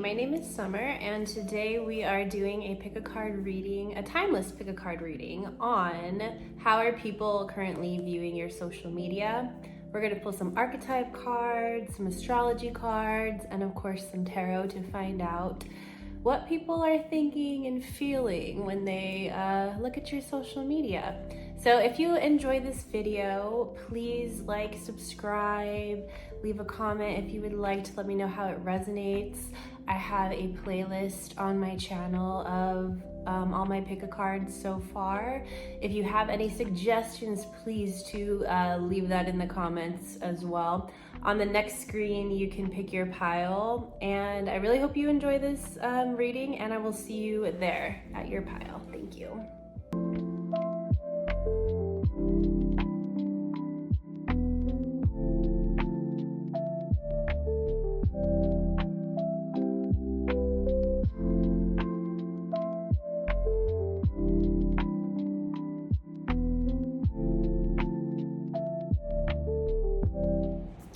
my name is Summer, and today we are doing a Pickacard reading, a timeless Pickacard reading on how are people currently viewing your social media. We're going to pull some archetype cards, some astrology cards, and of course some tarot to find out what people are thinking and feeling when they look at your social media. So if you enjoy this video, please like, subscribe, leave a comment if you would like to let me know how it resonates. I have a playlist on my channel of all my Pick-a-cards so far. If you have any suggestions, please do leave that in the comments as well. On the next screen, you can pick your pile, and I really hope you enjoy this reading, and I will see you there at your pile. Thank you.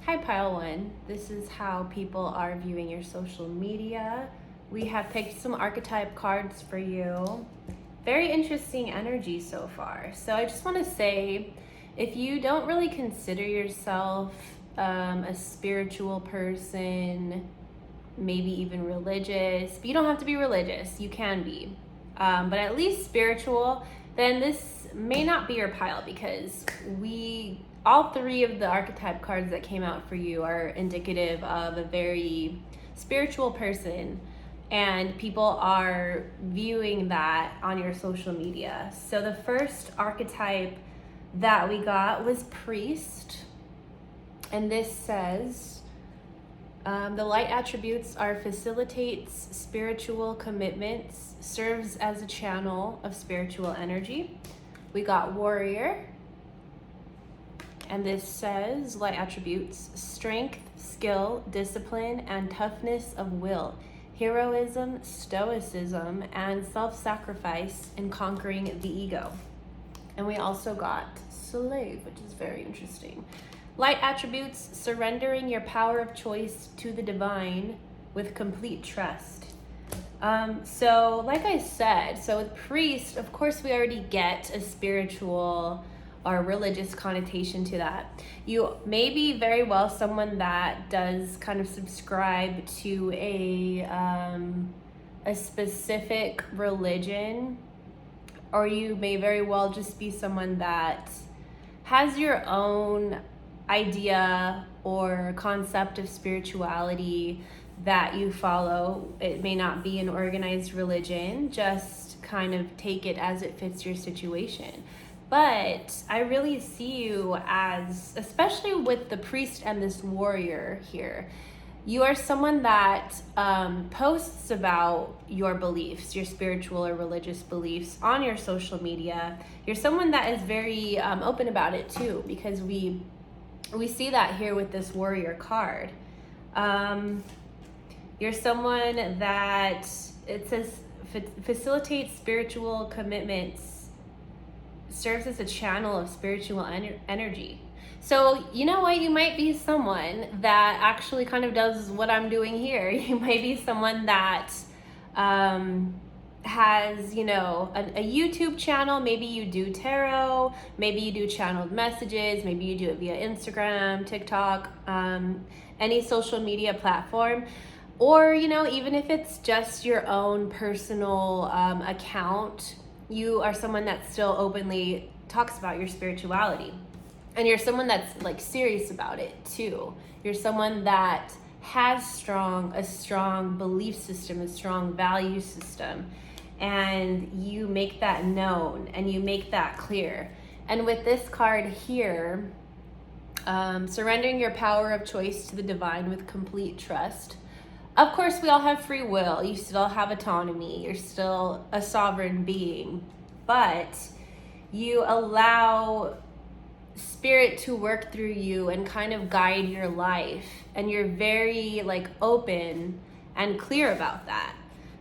Hi Pile 1, this is how people are viewing your social media. We have picked some archetype cards for you. Very interesting energy so far. So I just want to say, if you don't really consider yourself a spiritual person, maybe even religious, but you don't have to be religious, you can be, but at least spiritual, then this may not be your pile, because all three of the archetype cards that came out for you are indicative of a very spiritual person, and people are viewing that on your social media. So the first archetype that we got was priest, and this says, the light attributes are facilitates spiritual commitments, serves as a channel of spiritual energy. We got warrior, and this says light attributes, strength, skill, discipline, and toughness of will, heroism, stoicism, and self-sacrifice in conquering the ego. And we also got slave, which is very interesting. Light attributes, surrendering your power of choice to the divine with complete trust. So like I said, so with priest, of course we already get a spiritual or religious connotation to that. You may be very well someone that does kind of subscribe to a specific religion, or you may very well just be someone that has your own idea or concept of spirituality that you follow. It may not be an organized religion, just kind of take it as it fits your situation. But I really see you as, especially with the priest and this warrior here, you are someone that posts about your beliefs, your spiritual or religious beliefs on your social media. You're someone that is very open about it too, because we see that here with this warrior card. You're someone that, it says, facilitates spiritual commitments, serves as a channel of spiritual energy. So you know what, you might be someone that actually kind of does what I'm doing here. You might be someone that has, you know, a YouTube channel. Maybe you do tarot, maybe you do channeled messages, maybe you do it via Instagram, TikTok, any social media platform. Or, you know, even if it's just your own personal account, you are someone that still openly talks about your spirituality. And you're someone that's like serious about it too. You're someone that has a strong belief system, a strong value system, and you make that known and you make that clear. And with this card here, surrendering your power of choice to the divine with complete trust. Of course, we all have free will. You still have autonomy. You're still a sovereign being, but you allow spirit to work through you and kind of guide your life. And you're very like open and clear about that.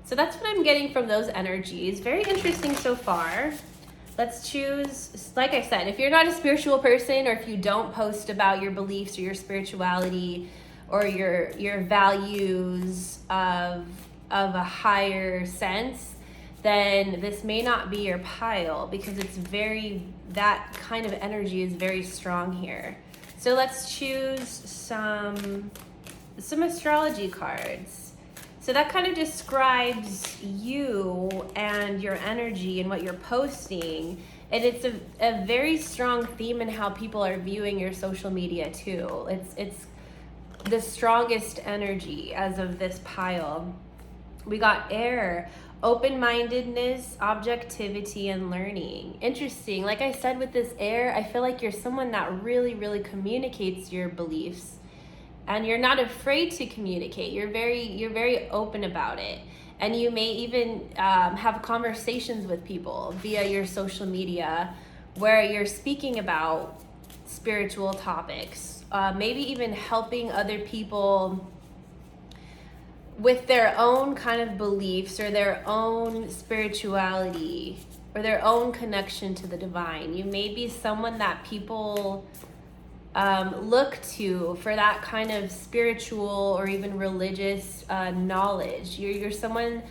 So that's what I'm getting from those energies. Very interesting so far. Let's choose, like I said, if you're not a spiritual person, or if you don't post about your beliefs or your spirituality, or your values of a higher sense, then this may not be your pile, because that kind of energy is very strong here. So let's choose some astrology cards. So that kind of describes you and your energy and what you're posting. And it's a very strong theme in how people are viewing your social media too. It's the strongest energy as of this pile. We got air, open-mindedness, objectivity, and learning. Interesting. Like I said, with this air, I feel like you're someone that really, really communicates your beliefs, and you're not afraid to communicate. You're very open about it, and you may even have conversations with people via your social media where you're speaking about spiritual topics, maybe even helping other people with their own kind of beliefs or their own spirituality or their own connection to the divine. You may be someone that people look to for that kind of spiritual or even religious knowledge. You're someone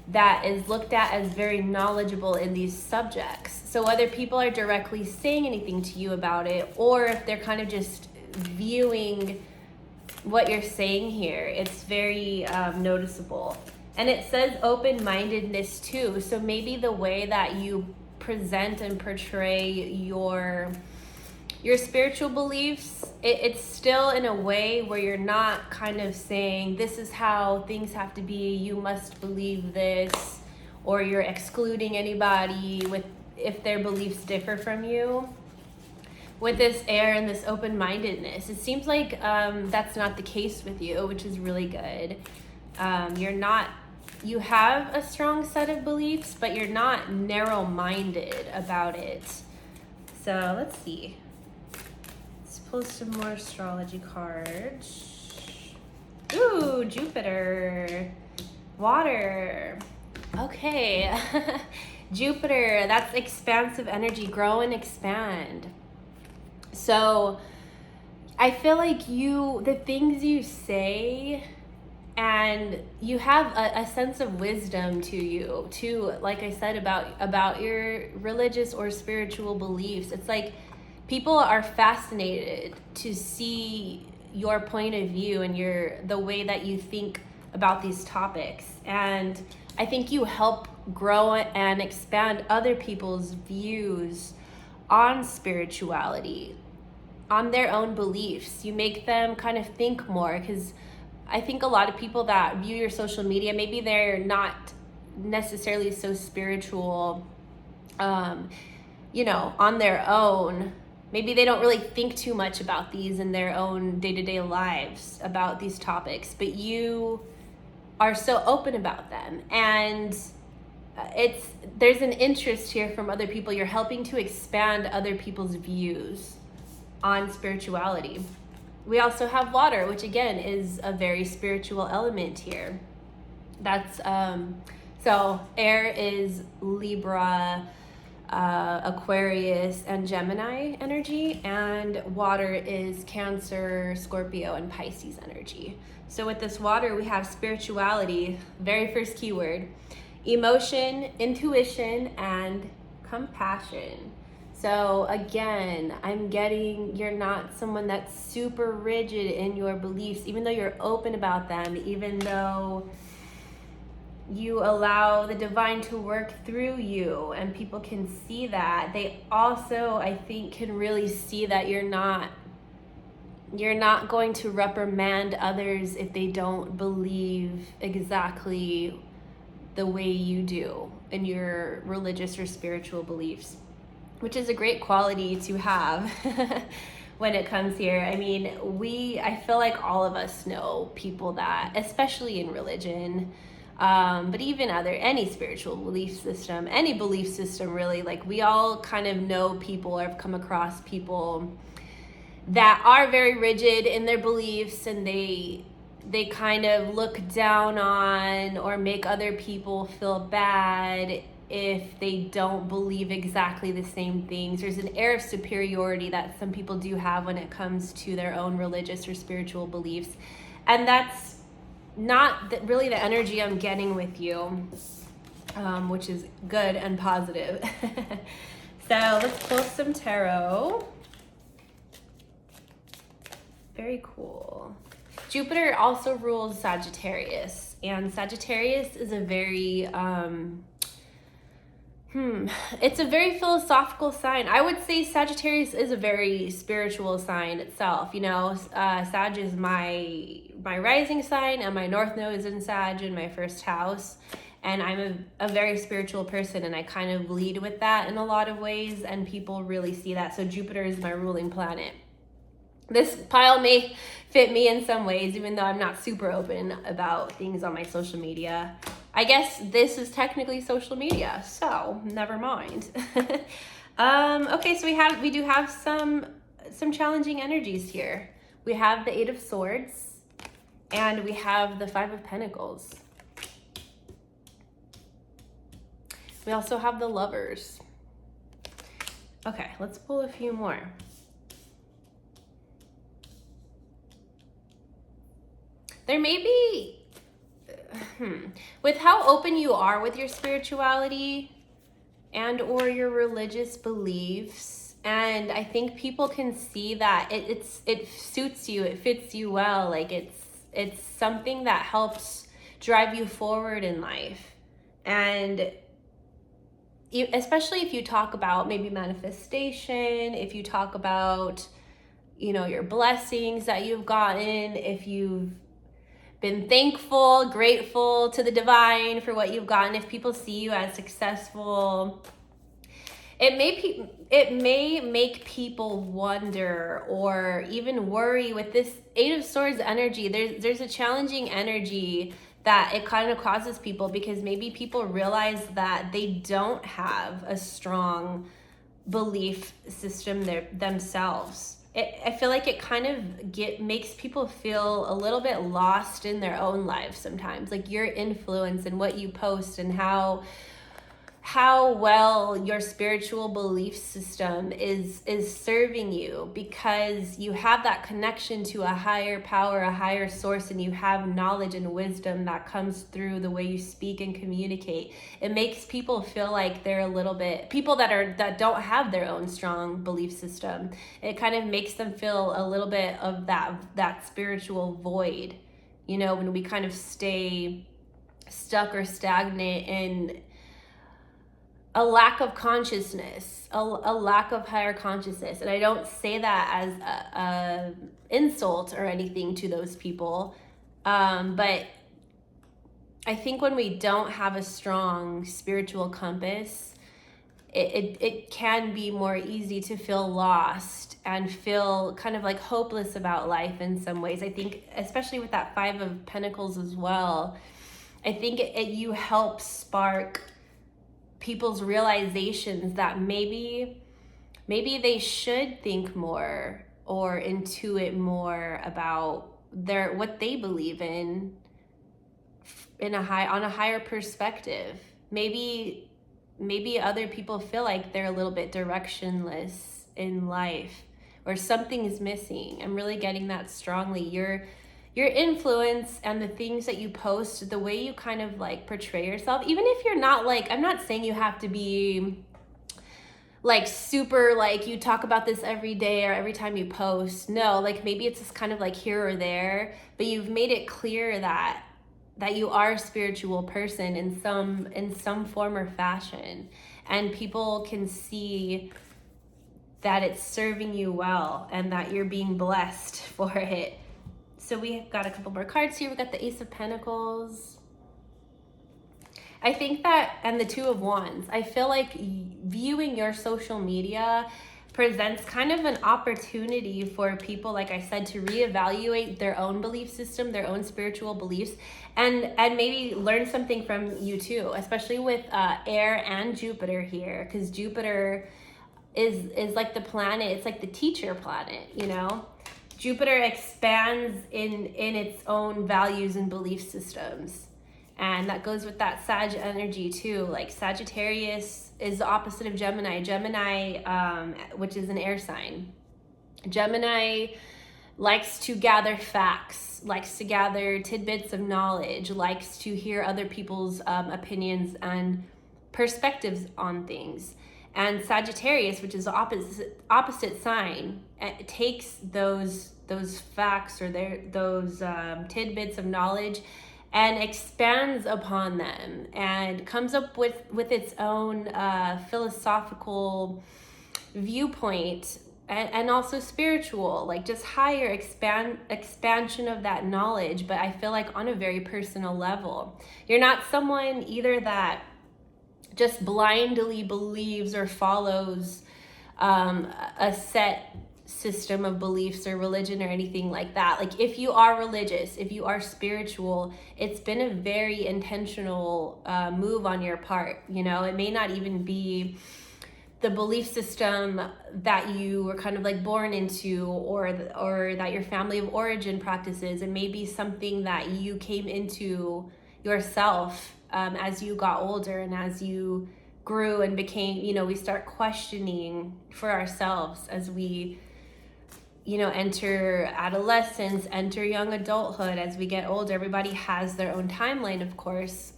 that is looked at as very knowledgeable in these subjects. So whether people are directly saying anything to you about it, or if they're kind of just viewing what you're saying here, it's very noticeable. And it says open-mindedness too. So maybe the way that you present and portray your spiritual beliefs, it's still in a way where you're not kind of saying this is how things have to be, you must believe this, or you're excluding anybody if their beliefs differ from you. With this air and this open-mindedness, it seems like that's not the case with you, which is really good. You have a strong set of beliefs, but you're not narrow-minded about it. So let's see. Let's pull some more astrology cards. Ooh, Jupiter. Water. Okay. Jupiter, that's expansive energy. Grow and expand. So I feel like the things you say, and you have a sense of wisdom to you too, like I said, about your religious or spiritual beliefs. It's like people are fascinated to see your point of view and the way that you think about these topics. And I think you help grow and expand other people's views on spirituality, on their own beliefs. You make them kind of think more, because I think a lot of people that view your social media, maybe they're not necessarily so spiritual, on their own. Maybe they don't really think too much about these in their own day-to-day lives about these topics, but you are so open about them. And there's an interest here from other people. You're helping to expand other people's views on spirituality. We also have water, which again is a very spiritual element here. That's so air is Libra, Aquarius, and Gemini energy, and water is Cancer, Scorpio, and Pisces energy. So with this water, we have spirituality, very first keyword, emotion, intuition, and compassion. So again, I'm getting you're not someone that's super rigid in your beliefs, even though you're open about them, even though you allow the divine to work through you and people can see that. They also, I think, can really see that you're not going to reprimand others if they don't believe exactly the way you do in your religious or spiritual beliefs, which is a great quality to have when it comes here. I mean, I feel like all of us know people that, especially in religion, but even any spiritual belief system, any belief system really, like we all kind of know people or have come across people that are very rigid in their beliefs, and they kind of look down on or make other people feel bad if they don't believe exactly the same things. There's an air of superiority that some people do have when it comes to their own religious or spiritual beliefs. And that's not really the energy I'm getting with you, which is good and positive. So let's pull some tarot. Very cool. Jupiter also rules Sagittarius, and Sagittarius is a very it's a very philosophical sign. I would say Sagittarius is a very spiritual sign itself. Sag is my rising sign, and my north node is in Sag in my first house. And I'm a very spiritual person, and I kind of lead with that in a lot of ways, and people really see that. So Jupiter is my ruling planet. This pile may fit me in some ways, even though I'm not super open about things on my social media. I guess this is technically social media, so never mind. Okay, so we do have some challenging energies here. We have the Eight of Swords, and we have the Five of Pentacles. We also have the Lovers. Okay, let's pull a few more. There may be, with how open you are with your spirituality and or your religious beliefs, and I think people can see that it suits you, it fits you well, like it's something that helps drive you forward in life. And especially if you talk about maybe manifestation, if you talk about, your blessings that you've gotten, if you've been thankful, grateful to the divine for what you've gotten, if people see you as successful, it may make people wonder or even worry with this Eight of Swords energy. There's a challenging energy that it kind of causes people, because maybe people realize that they don't have a strong belief system themselves. I feel like it kind of makes people feel a little bit lost in their own lives sometimes, like your influence and what you post and how well your spiritual belief system is serving you, because you have that connection to a higher power, a higher source, and you have knowledge and wisdom that comes through the way you speak and communicate. It makes people feel like they're a little bit, people that don't have their own strong belief system, it kind of makes them feel a little bit of that spiritual void, when we kind of stay stuck or stagnant in a lack of consciousness, a lack of higher consciousness. And I don't say that as a insult or anything to those people, but I think when we don't have a strong spiritual compass, it can be more easy to feel lost and feel kind of like hopeless about life in some ways. I think especially with that Five of Pentacles as well, I think you help spark people's realizations that maybe they should think more or intuit more about what they believe in on a higher perspective. Maybe other people feel like they're a little bit directionless in life, or something is missing. I'm really getting that strongly. Your influence and the things that you post, the way you kind of like portray yourself, even if you're not like, I'm not saying you have to be like super like you talk about this every day or every time you post. No, like maybe it's just kind of like here or there, but you've made it clear that you are a spiritual person in some form or fashion, and people can see that it's serving you well and that you're being blessed for it. So we got a couple more cards here. We got the Ace of Pentacles. I think that, and the Two of Wands, I feel like viewing your social media presents kind of an opportunity for people, like I said, to reevaluate their own belief system, their own spiritual beliefs, and maybe learn something from you too, especially with air and Jupiter here, because Jupiter is like the planet, it's like the teacher planet, Jupiter expands in its own values and belief systems. And that goes with that Sag energy too. Like Sagittarius is the opposite of Gemini. Gemini, which is an air sign. Gemini likes to gather facts, likes to gather tidbits of knowledge, likes to hear other people's opinions and perspectives on things. And Sagittarius, which is the opposite sign, takes those facts or those tidbits of knowledge and expands upon them and comes up with its own philosophical viewpoint and also spiritual, like just higher expansion of that knowledge, but I feel like on a very personal level. You're not someone either that just blindly believes or follows a set system of beliefs or religion or anything like that. Like if you are religious, if you are spiritual, it's been a very intentional move on your part. You know, it may not even be the belief system that you were kind of like born into or that your family of origin practices. It may be something that you came into yourself as you got older and as you grew and became, you know, we start questioning for ourselves as we, you know, enter adolescence, enter young adulthood. As we get older, everybody has their own timeline, of course,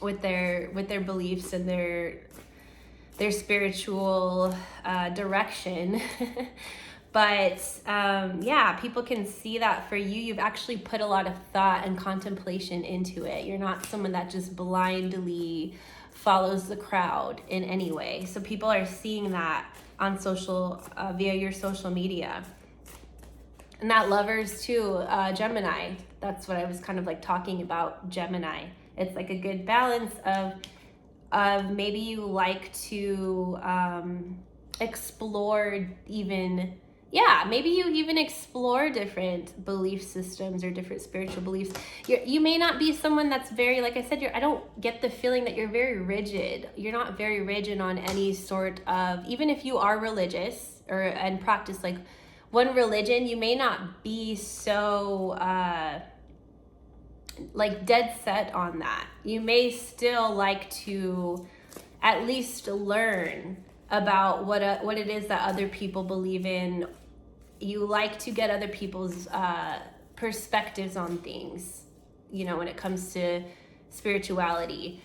with their beliefs and their spiritual direction. But yeah, people can see that for you. You've actually put a lot of thought and contemplation into it. You're not someone that just blindly follows the crowd in any way. So people are seeing that on via your social media. And that Lovers too, Gemini. That's what I was kind of like talking about, Gemini. It's like a good balance of maybe you like to explore maybe you even explore different belief systems or different spiritual beliefs. You may not be someone that's very, like I said, I don't get the feeling that you're very rigid. You're not very rigid on any sort of, even if you are religious and practice like one religion, you may not be so like dead set on that. You may still like to at least learn about what it is that other people believe in. You like to get other people's perspectives on things, you know, when it comes to spirituality.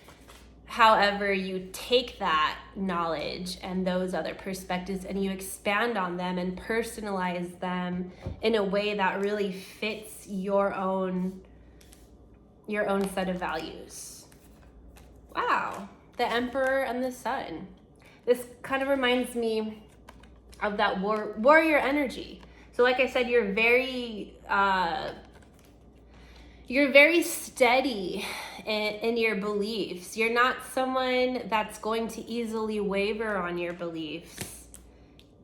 However, you take that knowledge and those other perspectives and you expand on them and personalize them in a way that really fits your own set of values. Wow, the Emperor and the Sun. This kind of reminds me of that warrior energy. So like I said, you're very steady in your beliefs. You're not someone that's going to easily waver on your beliefs.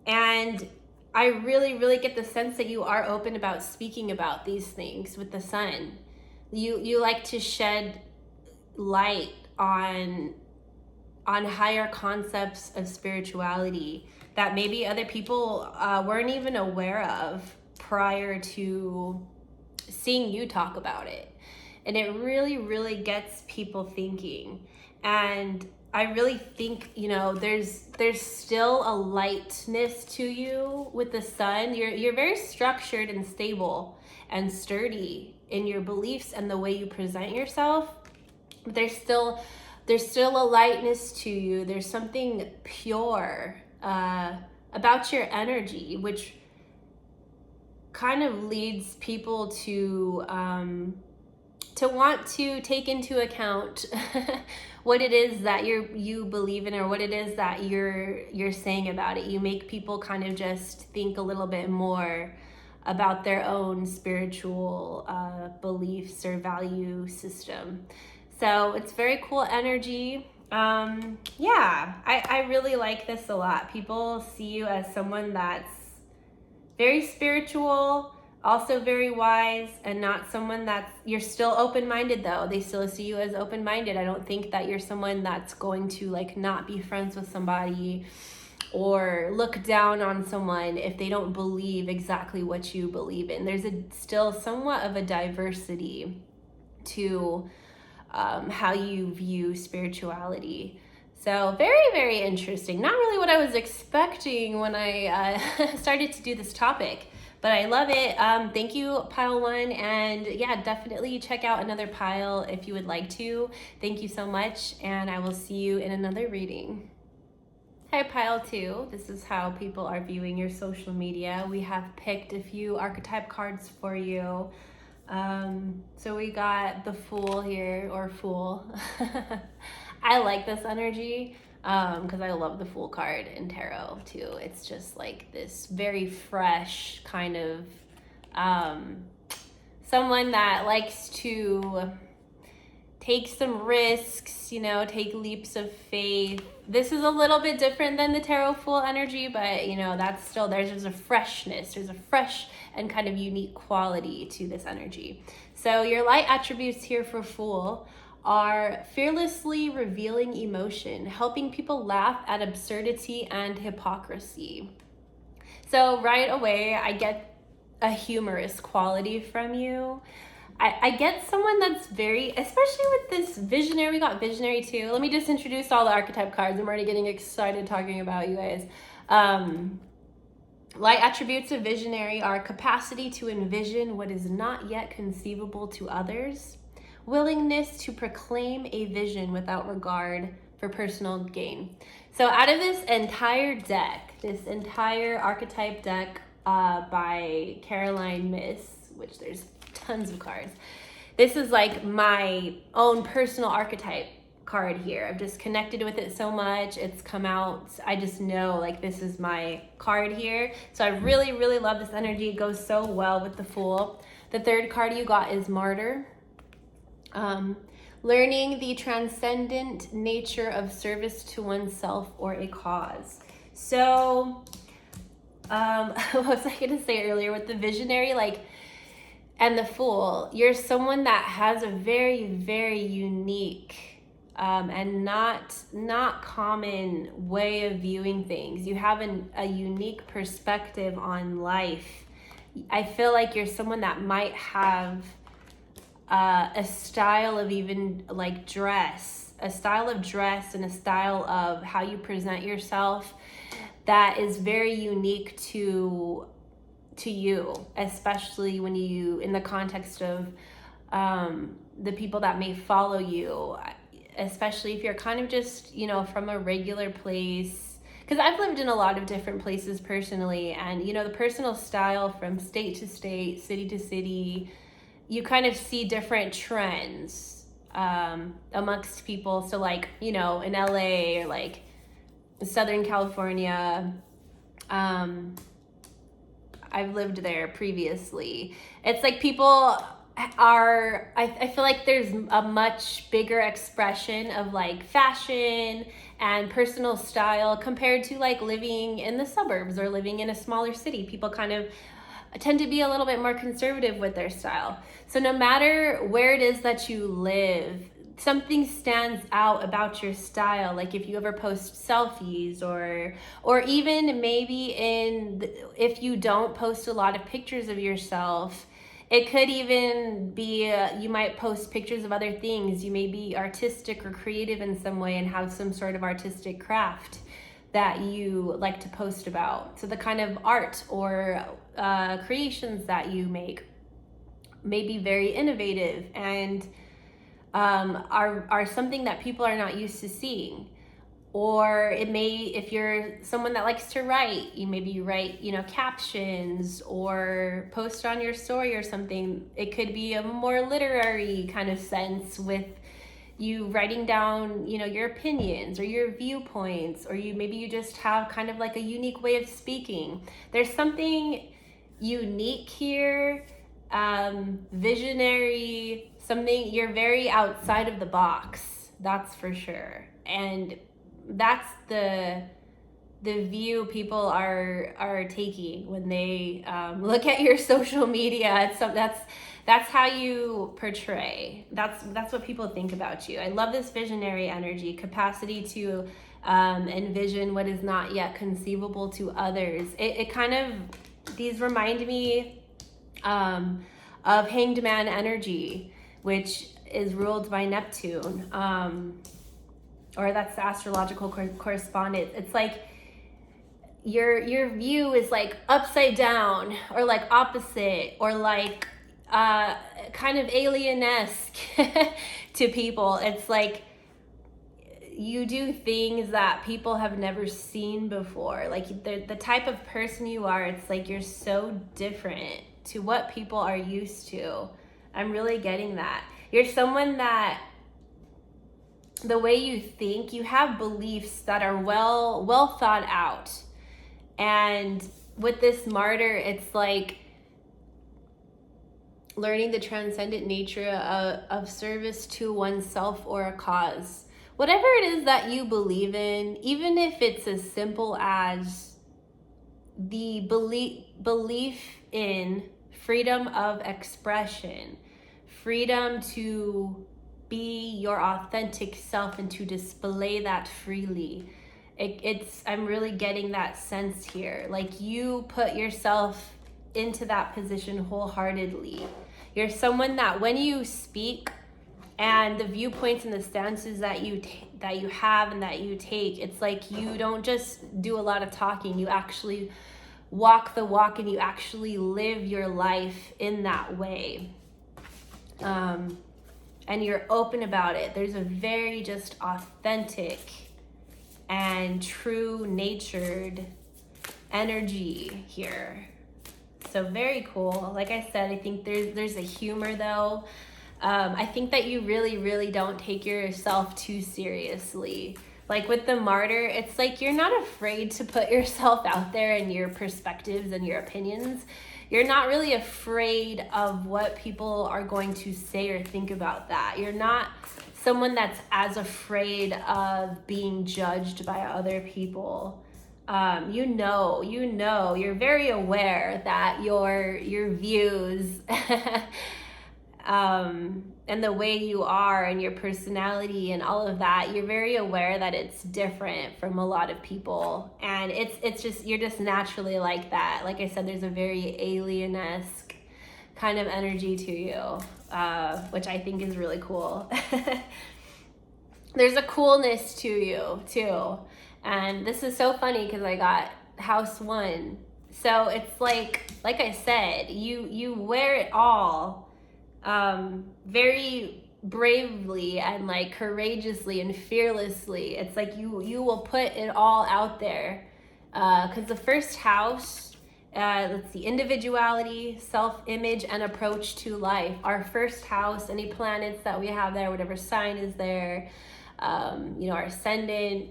And I really, really get the sense that you are open about speaking about these things with the Sun. You like to shed light on higher concepts of spirituality that maybe other people weren't even aware of prior to seeing you talk about it. And it really, really gets people thinking. And I really think, you know, there's still a lightness to you with the Sun. You're very structured and stable and sturdy in your beliefs and the way you present yourself. But there's still a lightness to you. There's something pure about your energy, which kind of leads people to want to take into account what it is that you believe in or what it is that you're saying about it. You make people kind of just think a little bit more about their own spiritual beliefs or value system. So it's very cool energy. I really like this a lot. People see you as someone that's very spiritual, also very wise, and not someone you're still open-minded though. They still see you as open-minded. I don't think that you're someone that's going to like not be friends with somebody or look down on someone if they don't believe exactly what you believe in. There's still somewhat of a diversity to how you view spirituality. So very, very interesting. Not really what I was expecting when I started to do this topic, but I love it. Thank you, Pile 1. And yeah, definitely check out another pile if you would like to. Thank you so much. And I will see you in another reading. Hi, Pile 2. This is how people are viewing your social media. We have picked a few archetype cards for you. So we got the Fool here, or Fool. I like this energy because I love the Fool card in tarot too. It's just like this very fresh kind of someone that likes to take some risks, you know, take leaps of faith. This is a little bit different than the Tarot Fool energy, but you know, that's still, there's just a freshness. There's a fresh and kind of unique quality to this energy. So your light attributes here for Fool are fearlessly revealing emotion, helping people laugh at absurdity and hypocrisy. So right away, I get a humorous quality from you. I get someone that's very, especially with this visionary, we got visionary too. Let me just introduce all the archetype cards. I'm already getting excited talking about you guys. Light attributes of visionary are capacity to envision what is not yet conceivable to others, willingness to proclaim a vision without regard for personal gain. So out of this entire deck, this entire archetype deck by Caroline Miss, which there's tons of cards, this is like my own personal archetype card here. I've just connected with it so much. It's come out. I just know like this is my card here. So I really, really love this energy. It goes so well with the Fool. The third card you got is Martyr. Learning the transcendent nature of service to oneself or a cause. So, what was I going to say earlier with the visionary, like, and the Fool? You're someone that has a very, very unique and not common way of viewing things. You have a unique perspective on life. I feel like you're someone that might have a style of even like dress, a style of dress and a style of how you present yourself that is very unique to you, especially when you, in the context of the people that may follow you, especially if you're kind of just, you know, from a regular place. Because I've lived in a lot of different places personally, and you know, the personal style from state to state, city to city, you kind of see different trends amongst people. So like, you know, in LA or like Southern California, I've lived there previously. It's like people are, I feel like there's a much bigger expression of like fashion and personal style compared to like living in the suburbs or living in a smaller city. People kind of tend to be a little bit more conservative with their style. So no matter where it is that you live, something stands out about your style. Like if you ever post selfies or even maybe if you don't post a lot of pictures of yourself, it could even be, you might post pictures of other things. You may be artistic or creative in some way and have some sort of artistic craft that you like to post about. So the kind of art or creations that you make may be very innovative and are something that people are not used to seeing. Or it may, if you're someone that likes to write, you write, you know, captions or post on your story or something. It could be a more literary kind of sense with you writing down, you know, your opinions or your viewpoints, or maybe you just have kind of like a unique way of speaking. There's something unique here, visionary, something, you're very outside of the box, that's for sure. And that's the view people are taking when they look at your social media. That's how you portray. That's what people think about you. I love this visionary energy, capacity to envision what is not yet conceivable to others. It kind of, these remind me of Hanged Man energy, which is ruled by Neptune, or that's the astrological correspondence. It's like your view is like upside down, or like opposite, or like kind of alien-esque to people. It's like you do things that people have never seen before. Like the type of person you are, it's like you're so different to what people are used to. I'm really getting that. You're someone that, the way you think, you have beliefs that are well thought out. And with this martyr, it's like learning the transcendent nature of service to oneself or a cause. Whatever it is that you believe in, even if it's as simple as the belief in freedom of expression, freedom to be your authentic self and to display that freely. I'm really getting that sense here. Like you put yourself into that position wholeheartedly. You're someone that when you speak, and the viewpoints and the stances that you have and that you take, it's like you don't just do a lot of talking. You actually walk the walk, and you actually live your life in that way. And you're open about it. There's a very just authentic and true natured energy here. So very cool. Like I said, I think there's a humor though. I think that you really don't take yourself too seriously. Like with the martyr, it's like you're not afraid to put yourself out there and your perspectives and your opinions. You're not really afraid of what people are going to say or think about that. You're not someone that's as afraid of being judged by other people. You're very aware that your views and the way you are and your personality and all of that, you're very aware that it's different from a lot of people. And it's just, you're just naturally like that. Like I said, there's a very alien-esque kind of energy to you, which I think is really cool. There's a coolness to you too. And this is so funny because I got house 1. So it's like I said, you wear it all very bravely and like courageously and fearlessly. It's like you will put it all out there. Because the first house, let's see, individuality, self-image, and approach to life. Our first house, any planets that we have there, whatever sign is there, our ascendant.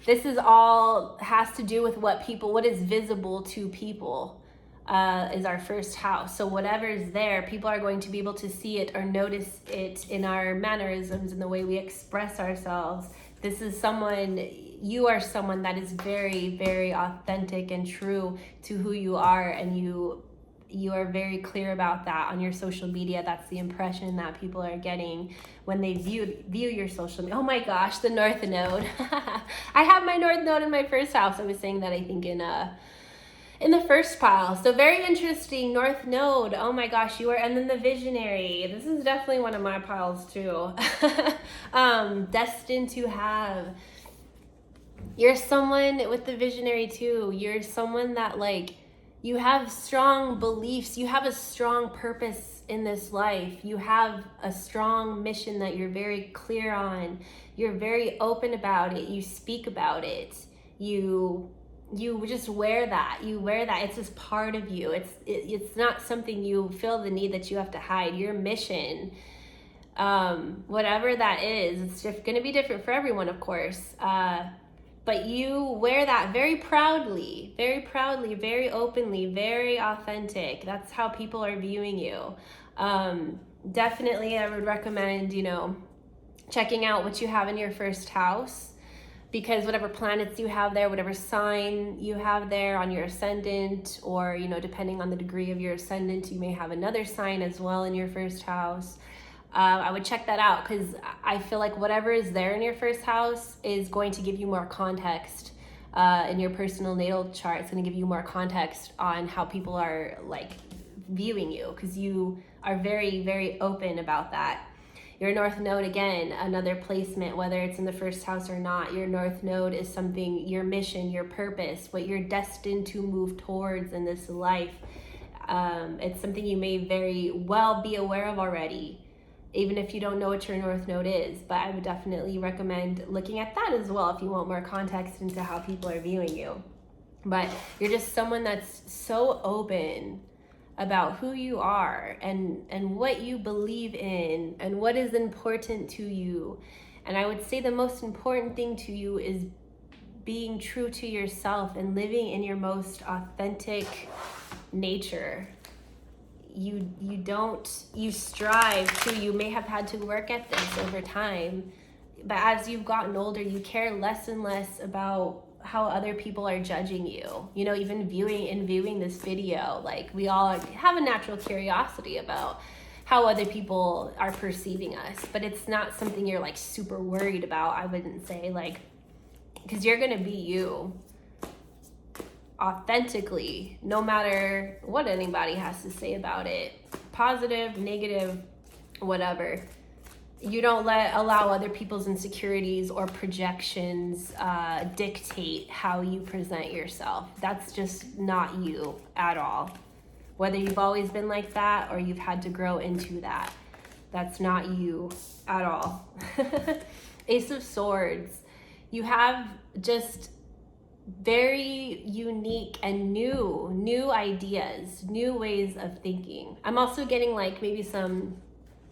This is all has to do with what is visible to people, is our first house. So whatever is there, people are going to be able to see it or notice it in our mannerisms and the way we express ourselves. You are someone that is very authentic and true to who you are, and you are very clear about that on your social media. That's the impression that people are getting when they view your social media. Oh my gosh, the North Node. I have my North Node in my first house. I was saying that, I think, in the first pile. So very interesting, North Node. Oh my gosh, you are. And then the Visionary. This is definitely one of my piles too. Destined to have. You're someone with the Visionary too. You're someone that you have strong beliefs. You have a strong purpose in this life. You have a strong mission that you're very clear on. You're very open about it. You speak about it. You just wear that. You wear that. It's just part of you. It's not something you feel the need that you have to hide. Your mission, whatever that is, it's going to be different for everyone, of course. But you wear that very proudly, very openly, very authentic. That's how people are viewing you. Definitely, I would recommend, checking out what you have in your first house, because whatever planets you have there, whatever sign you have there on your ascendant, or, depending on the degree of your ascendant, you may have another sign as well in your first house. I would check that out, because I feel like whatever is there in your first house is going to give you more context in your personal natal chart. It's going to give you more context on how people are viewing you, because you are very, very open about that. Your North Node, again, another placement, whether it's in the first house or not, your North Node is something, your mission, your purpose, what you're destined to move towards in this life. It's something you may very well be aware of already, even if you don't know what your North Node is. But I would definitely recommend looking at that as well if you want more context into how people are viewing you. But you're just someone that's so open about who you are and what you believe in and what is important to you. And I would say the most important thing to you is being true to yourself and living in your most authentic nature. You strive to, you may have had to work at this over time, but as you've gotten older, you care less and less about how other people are judging you. You know, even viewing this video, like, we all have a natural curiosity about how other people are perceiving us, but it's not something you're like super worried about, I wouldn't say, like, because you're gonna be you authentically, no matter what anybody has to say about it, positive, negative, whatever. You don't allow other people's insecurities or projections dictate how you present yourself. That's just not you at all. Whether you've always been like that or you've had to grow into that, that's not you at all. Ace of Swords. You have just very unique and new ideas, new ways of thinking. I'm also getting like maybe some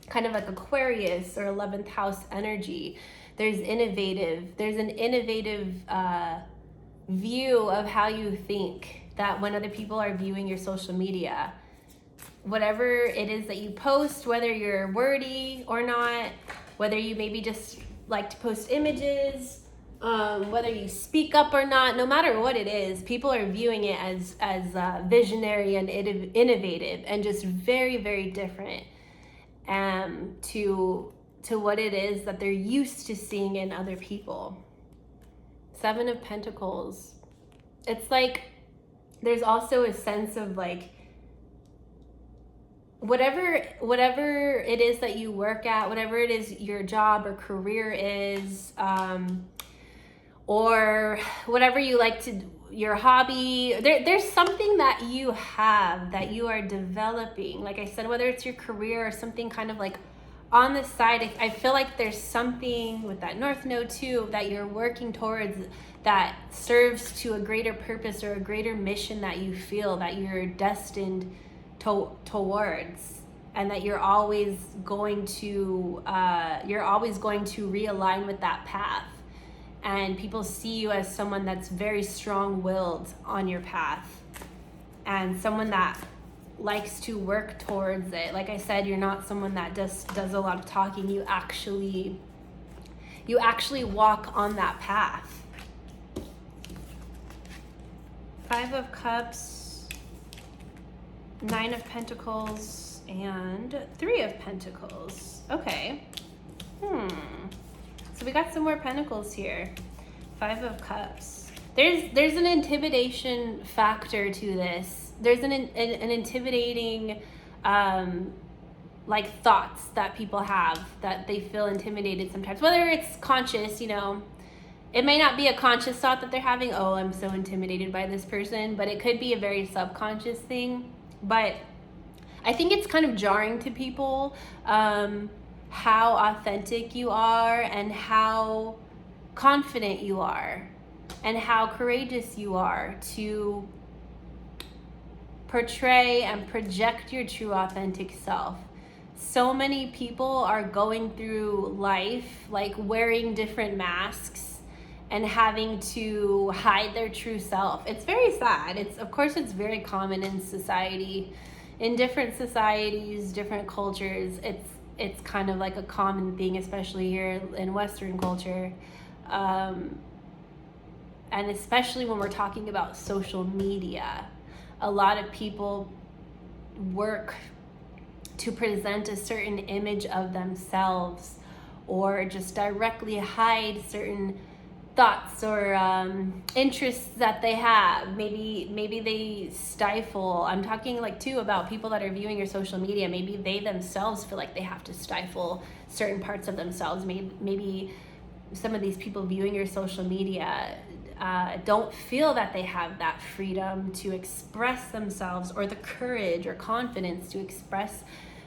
kind of like Aquarius or 11th house energy. There's an innovative view of how you think, that when other people are viewing your social media, whatever it is that you post, whether you're wordy or not, whether you maybe just like to post images, whether you speak up or not, no matter what it is, people are viewing it as visionary and innovative and just very, very different to what it is that they're used to seeing in other people. Seven of Pentacles. It's like there's also a sense of like whatever it is that you work at, whatever it is your job or career is, or whatever you like to, your hobby, there's something that you have that you are developing. Like I said, whether it's your career or something kind of like on the side, I feel like there's something with that North Node too that you're working towards that serves to a greater purpose or a greater mission that you feel that you're destined towards, and that you're always going to realign with that path. And people see you as someone that's very strong-willed on your path and someone that likes to work towards it. Like I said, you're not someone that just does a lot of talking. You actually walk on that path. Five of Cups, Nine of Pentacles, and Three of Pentacles. Okay. So we got some more pentacles here. Five of Cups. There's an intimidation factor to this. There's an intimidating like thoughts that people have, that they feel intimidated sometimes. Whether it's conscious, you know, it may not be a conscious thought that they're having, oh, I'm so intimidated by this person, but it could be a very subconscious thing. But I think it's kind of jarring to people how authentic you are and how confident you are and how courageous you are to portray and project your true authentic self. So many people are going through life like wearing different masks and having to hide their true self. It's very sad. Of course it's very common in society, in different societies, different cultures. It's kind of like a common thing, especially here in Western culture. And especially when we're talking about social media, a lot of people work to present a certain image of themselves or just directly hide certain thoughts or interests that they have. Maybe they stifle. I'm talking like too about people that are viewing your social media. Maybe they themselves feel like they have to stifle certain parts of themselves. Maybe some of these people viewing your social media don't feel that they have that freedom to express themselves, or the courage or confidence to express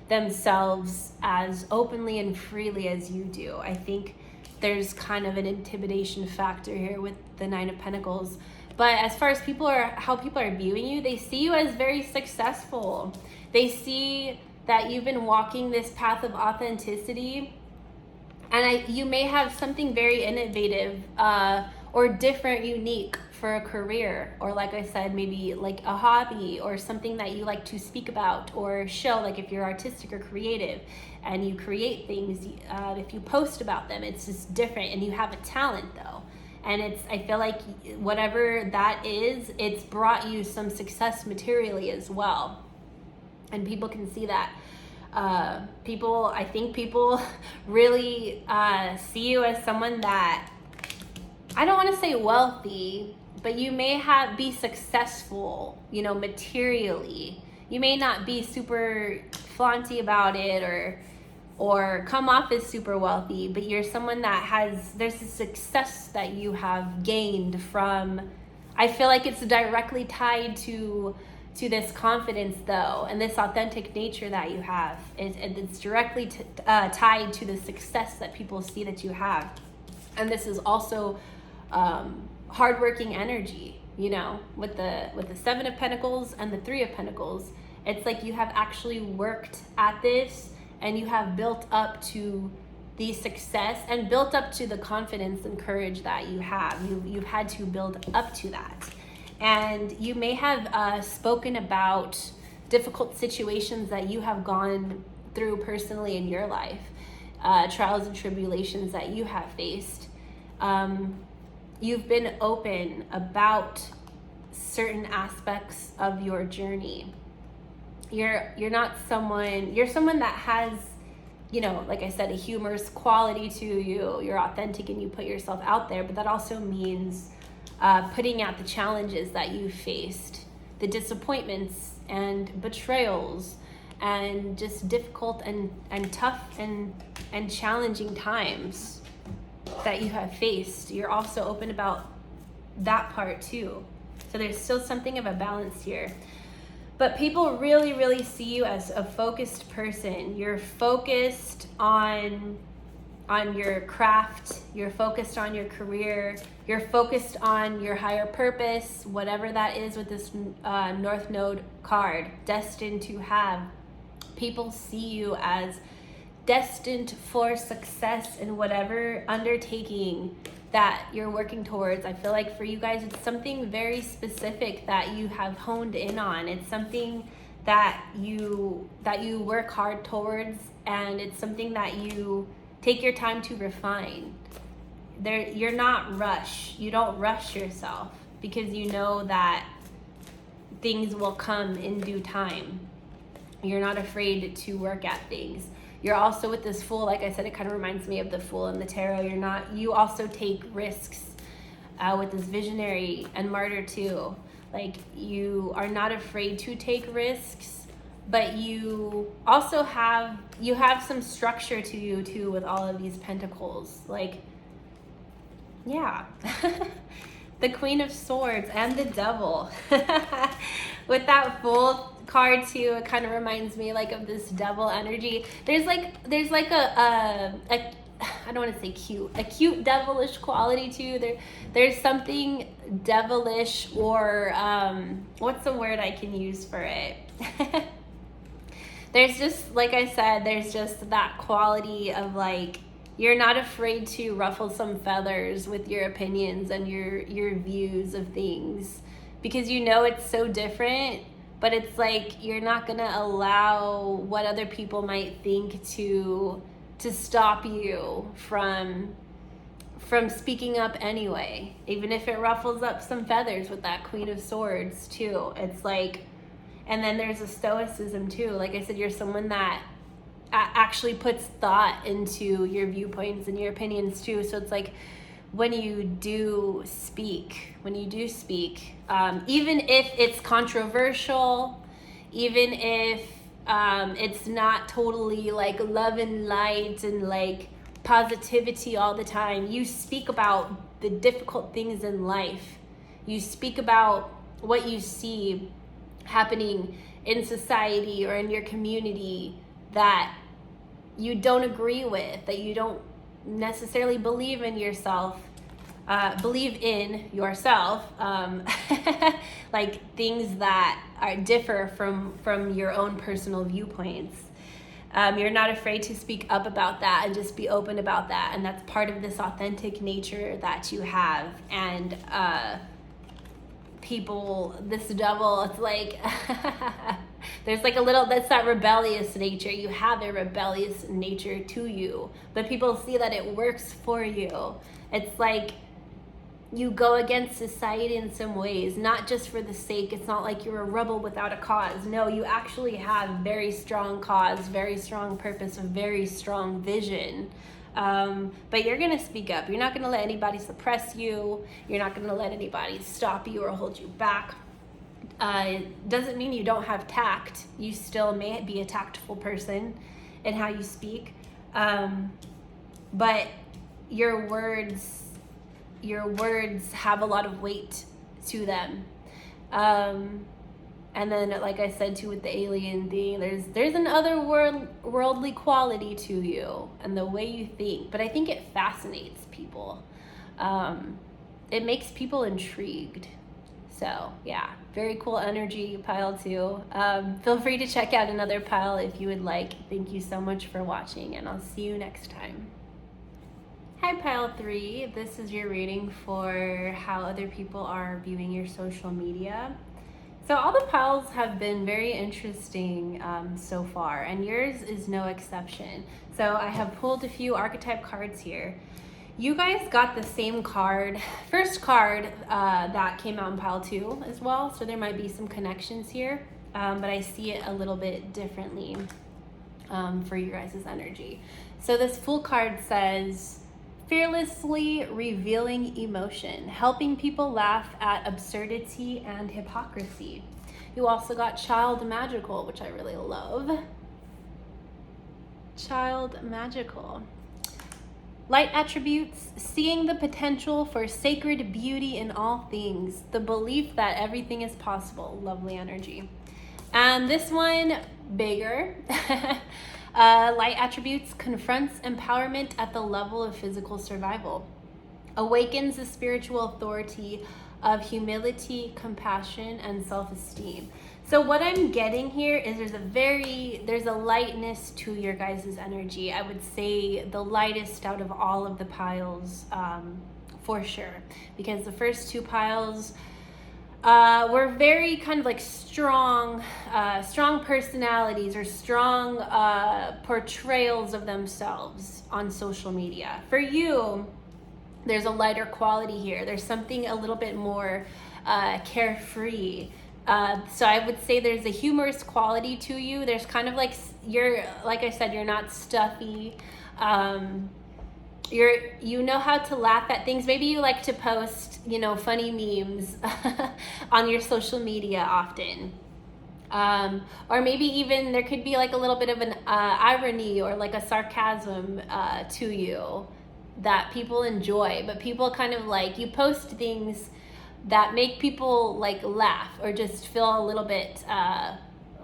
themselves as openly and freely as you do. I think there's kind of an intimidation factor here with the Nine of Pentacles. But as far as how people are viewing you, they see you as very successful. They see that you've been walking this path of authenticity, and you may have something very innovative or different, unique for a career, or like I said, maybe like a hobby or something that you like to speak about or show. Like if you're artistic or creative and you create things, if you post about them, it's just different, and you have a talent though. And I feel like whatever that is, it's brought you some success materially as well. And people can see that. I think people really see you as someone that, I don't want to say wealthy, but you may be successful, materially. You may not be super flaunty about it or come off as super wealthy, but you're someone that there's a success that you have gained from. I feel like it's directly tied to this confidence though, and this authentic nature that you have. It's directly tied to the success that people see that you have. And this is also hardworking energy, with the Seven of Pentacles and the Three of Pentacles. It's like you have actually worked at this, and you have built up to the success and built up to the confidence and courage that you have. You've had to build up to that. And you may have spoken about difficult situations that you have gone through personally in your life, trials and tribulations that you have faced. You've been open about certain aspects of your journey. You're someone that has, like I said, a humorous quality to you. You're authentic and you put yourself out there, but that also means putting out the challenges that you faced, the disappointments and betrayals, and just difficult and tough and challenging times that you have faced. You're also open about that part too. So there's still something of a balance here. But people really, really see you as a focused person. You're focused on your craft. You're focused on your career. You're focused on your higher purpose, whatever that is with this North Node card, destined to have. People see you as destined for success in whatever undertaking that you're working towards. I feel like for you guys, it's something very specific that you have honed in on. It's something that you work hard towards, and it's something that you take your time to refine. You're not rushed. You don't rush yourself, because you know that things will come in due time. You're not afraid to work at things. You're also with this Fool, like I said, it kind of reminds me of the Fool in the tarot. You also take risks with this Visionary and Martyr too. Like, you are not afraid to take risks, but you also have some structure to you too with all of these Pentacles. Like, yeah. The Queen of Swords and the Devil. With that Fool card too, it kind of reminds me like of this devil energy. There's like a I don't want to say cute, a cute devilish quality too. There's something devilish, or what's the word I can use for it? There's just, like I said, there's just that quality of like, you're not afraid to ruffle some feathers with your opinions and your views of things, because it's so different. But it's like, you're not gonna allow what other people might think to stop you from speaking up anyway, even if it ruffles up some feathers with that Queen of Swords too. It's like, and then there's a stoicism too. Like I said, you're someone that actually puts thought into your viewpoints and your opinions too. So it's like, when you do speak, even if it's controversial, even if it's not totally like love and light and like positivity all the time, you speak about the difficult things in life. You speak about what you see happening in society or in your community that you don't agree with, that you don't necessarily believe in yourself, like things that differ from your own personal viewpoints. You're not afraid to speak up about that and just be open about that, and that's part of this authentic nature that you have. And this devil, it's like there's like that's that rebellious nature. You have a rebellious nature to you, but people see that it works for you. It's like you go against society in some ways, not just for the sake. It's not like you're a rebel without a cause. No, you actually have very strong cause, very strong purpose, a very strong vision. But you're going to speak up. You're not going to let anybody suppress you. You're not going to let anybody stop you or hold you back. Doesn't mean you don't have tact. You still may be a tactful person in how you speak. But your words have a lot of weight to them. And then, like I said too, with the alien thing, there's an otherworldly quality to you and the way you think. But I think it fascinates people. It makes people intrigued. So yeah, very cool energy, pile 2. Feel free to check out another pile if you would like. Thank you so much for watching, and I'll see you next time. Hi pile 3, this is your reading for how other people are viewing your social media. So all the piles have been very interesting so far, and yours is no exception. So I have pulled a few archetype cards here. You guys got the same first card that came out in pile 2 as well, so there might be some connections here, but I see it a little bit differently for your guys' energy. So this Fool card says, fearlessly revealing emotion, helping people laugh at absurdity and hypocrisy. You also got Child Magical, which I really love. Child Magical. Light attributes, seeing the potential for sacred beauty in all things, the belief that everything is possible. Lovely energy. And this one, bigger. Light attributes, confronts empowerment at the level of physical survival, awakens the spiritual authority of humility, compassion, and self-esteem. So what I'm getting here is there's a lightness to your guys' energy. I would say the lightest out of all of the piles, for sure, because the first 2 piles were very kind of like strong personalities or strong portrayals of themselves on social media. For you, there's a lighter quality here. There's something a little bit more carefree. So I would say there's a humorous quality to you. There's kind of like, like I said, you're not stuffy. You know how to laugh at things. Maybe you like to post, funny memes on your social media often. Or maybe even there could be like a little bit of an irony or like a sarcasm to you that people enjoy. But people kind of like, you post things that make people like laugh or just feel a little bit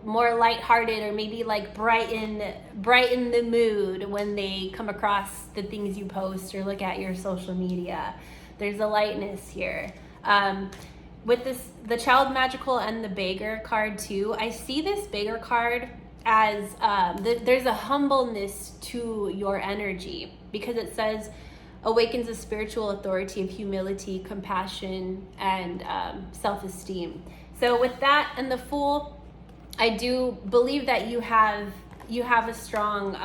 more lighthearted, or maybe like brighten the mood when they come across the things you post or look at your social media. There's a lightness here. With the Child Magical and the Beggar card too, I see this Beggar card as there's a humbleness to your energy, because it says awakens a spiritual authority of humility, compassion, and self-esteem. So with that and the Fool, I do believe that you have a strong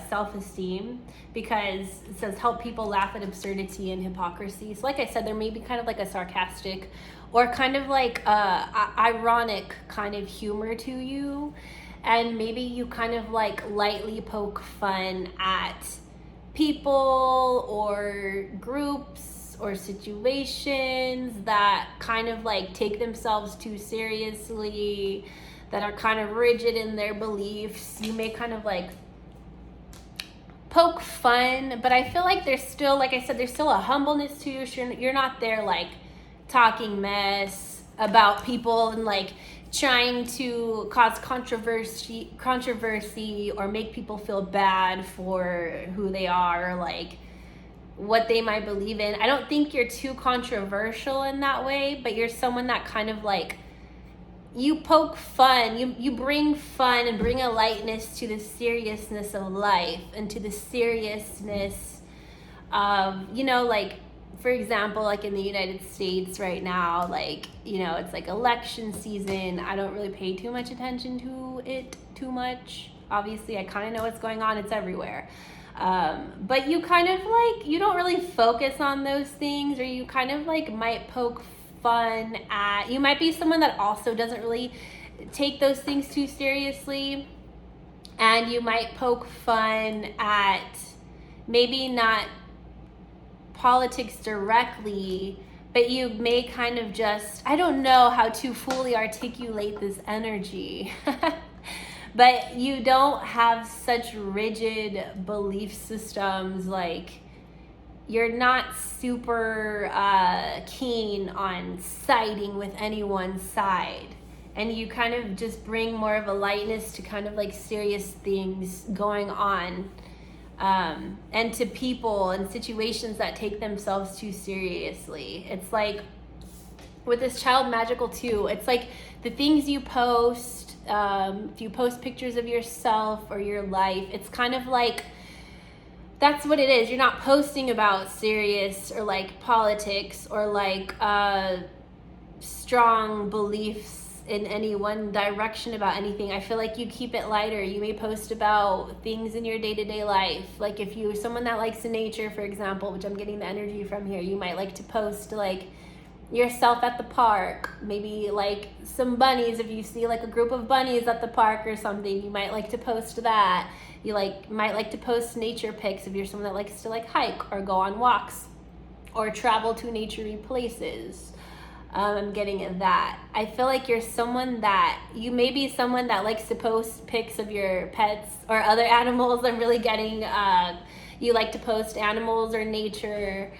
self-esteem, because it says help people laugh at absurdity and hypocrisy. So like I said, there may be kind of like a sarcastic or kind of like ironic kind of humor to you, and maybe you kind of like lightly poke fun at people or groups or situations that kind of like take themselves too seriously, that are kind of rigid in their beliefs. You may kind of like poke fun, but I feel like there's still, like I said, there's still a humbleness to you. You're not there like talking mess about people and like trying to cause controversy or make people feel bad for who they are, or like what they might believe in. I don't think you're too controversial in that way, but you're someone that kind of like, you poke fun, you bring fun and bring a lightness to the seriousness of life and to the seriousness of, you know, like, for example, like in the United States right now, like, you know, it's like election season. I don't really pay too much attention to it too much. Obviously, I kind of know what's going on. It's everywhere. But you kind of like, you don't really focus on those things, or you kind of like might poke fun at, you might be someone that also doesn't really take those things too seriously, and you might poke fun at maybe not politics directly, but you may kind of just, I don't know how to fully articulate this energy, but you don't have such rigid belief systems. Like, you're not super keen on siding with anyone's side. And you kind of just bring more of a lightness to kind of like serious things going on. And to people and situations that take themselves too seriously. It's like, with this child magical too, it's like the things you post, if you post pictures of yourself or your life, it's kind of like, that's what it is. You're not posting about serious or like politics or like strong beliefs in any one direction about anything. I feel like you keep it lighter. You may post about things in your day-to-day life. Like if you're someone that likes nature, for example, which I'm getting the energy from here, you might like to post like yourself at the park, maybe like some bunnies. If you see like a group of bunnies at the park or something, you might like to post that. You might like to post nature pics if you're someone that likes to like hike or go on walks or travel to naturey places. I'm getting at that. I feel like you're someone that, you may be someone that likes to post pics of your pets or other animals. I'm really getting, you like to post animals or nature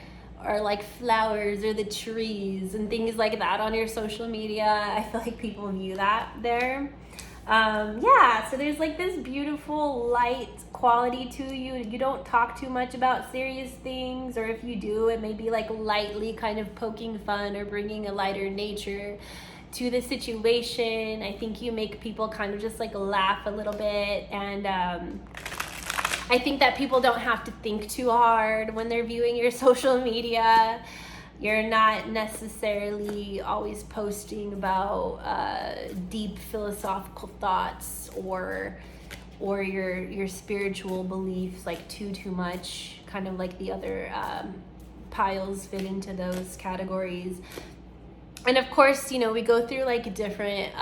or like flowers or the trees and things like that on your social media. I feel like people view that there. So there's like this beautiful light quality to you. You don't talk too much about serious things, or if you do, it may be like lightly kind of poking fun or bringing a lighter nature to the situation. I think you make people kind of just like laugh a little bit, and I think that people don't have to think too hard when they're viewing your social media. You're not necessarily always posting about deep philosophical thoughts or your spiritual beliefs like too much, kind of like the other piles fit into those categories. And of course, you know, we go through like different